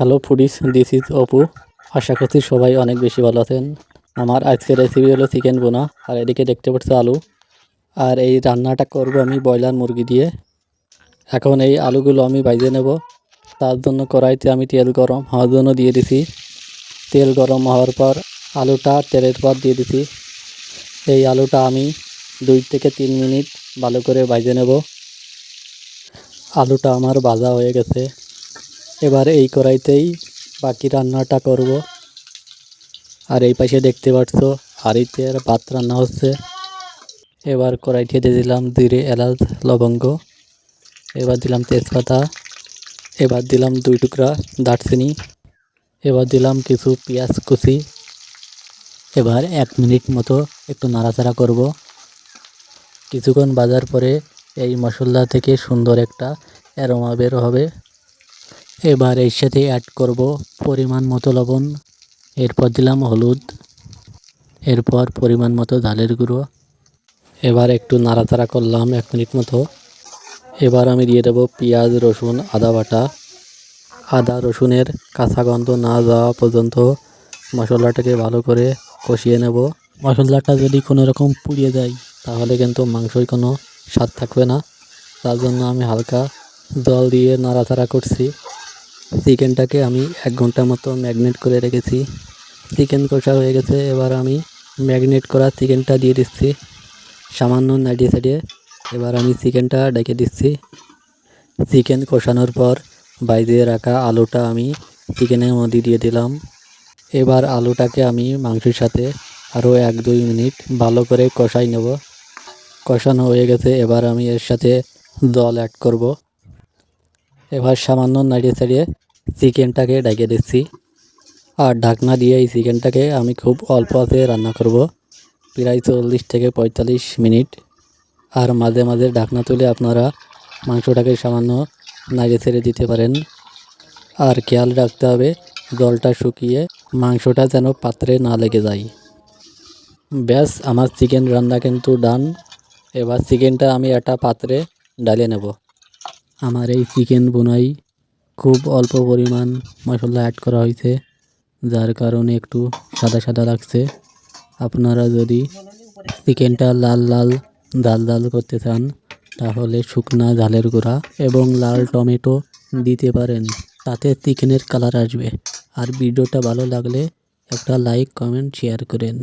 Hello foodies, this is Apu. আশা করছি সবাই অনেক বেশি ভালো আছেন। আমার আজকের রেসিপি হলো চিকেন বোনা, আর এদিকে দেখতে পাচ্ছি আলু। আর এই রান্নাটা করব আমি ব্রয়লার মুরগি দিয়ে। এখন এই আলুগুলো আমি ভাজে নেব। তার জন্য কড়াইতে আমি তেল গরম হওয়ার জন্য দিয়ে দিছি। তেল গরম হওয়ার পর আলুটা তেলের পর দিয়ে দিছি। এই আলুটা আমি 2 থেকে 3 মিনিট ভালো করে ভাজে নেব। আলুটা আমার ভাজা হয়ে গেছে। এবার এই কড়াইতেই বাকি রান্নাটা করব। আর এই পাশে দেখতে পাচ্ছ হাঁড়িতে ভাত রান্না হচ্ছে। এবার কড়াইতে দিয়ে দিলাম জিরে, এলাচ, লবঙ্গ। এবার দিলাম তেজপাতা। এবার দিলাম 2 টুকরা দারচিনি। এবার দিলাম কিছু পেঁয়াজ কুচি। এবার 1 মিনিট মতো একটু নাড়াচাড়া করব। কিছুক্ষণ ভাজার পরে এই মশলা থেকে সুন্দর একটা অ্যারোমা বের হবে। এবার এর সাথে অ্যাড করব পরিমাণ মতো লবণ। এরপর দিলাম হলুদ। এরপর পরিমাণ মতো ঝালের গুঁড়ো। এবার একটু নাড়াচাড়া করলাম 1 মিনিট মতো। এবার আমি দিয়ে দেবো পেঁয়াজ, রসুন, আদা বাটা। আদা রসুনের কাঁচা গন্ধ না যাওয়া পর্যন্ত মশলাটাকে ভালো করে কষিয়ে নেব। মশলাটা যদি কোনো রকম পুড়িয়ে যায় তাহলে কিন্তু মাংসই কোনো স্বাদ থাকবে না। তার জন্য আমি হালকা জল দিয়ে নাড়াচাড়া করছি। চিকেনটাকে আমি 1 ঘন্টা মতো ম্যারিনেট করে রেখেছি। চিকেন কষা হয়ে গেছে। এবার আমি ম্যারিনেট করা চিকেনটা দিয়ে দিচ্ছি সামান্য নাড়িয়ে চাড়িয়ে। এবার আমি চিকেনটা ঢেকে দিচ্ছি। চিকেন কষানোর পর ভাজিয়ে রাখা আলুটা আমি চিকেনের মধ্যে দিয়ে দিলাম। এবার আলুটাকে আমি মাংসের সাথে আরও 1-2 মিনিট ভালো করে কষাই নেব। কষানো হয়ে গেছে। এবার আমি এর সাথে জল অ্যাড করব। এবার সামান্য নাড়িয়ে চাড়িয়ে চিকেনটাকে ঢেকে দিচ্ছি। আর ঢাকনা দিয়ে এই চিকেনটাকে আমি খুব অল্প আঁচে রান্না করব, প্রায় 40 থেকে 45 মিনিট। আর মাঝে মাঝে ঢাকনা তুলে আপনারা মাংসটাকে সামান্য নাড়িয়ে ছেড়ে দিতে পারেন। আর খেয়াল রাখতে হবে জলটা শুকিয়ে মাংসটা যেন পাত্রে না লেগে যায়। ব্যাস, আমার চিকেন রান্না কিন্তু ডান। এবার চিকেনটা আমি একটা পাত্রে ঢালে নেব। আমার এই চিকেন বোনাই খুব অল্প পরিমাণ মশলা অ্যাড করা হয়েছে, যার কারণে একটু সাদা সাদা লাগছে। আপনারা যদি চিকেনটা লাল লাল ঝাল ঝাল করতে চান তাহলে শুকনা ঝালের গুঁড়া এবং লাল টমেটো দিতে পারেন, তাতে চিকেনের কালার আসবে। আর ভিডিওটা ভালো লাগলে একটা লাইক, কমেন্ট, শেয়ার করেন।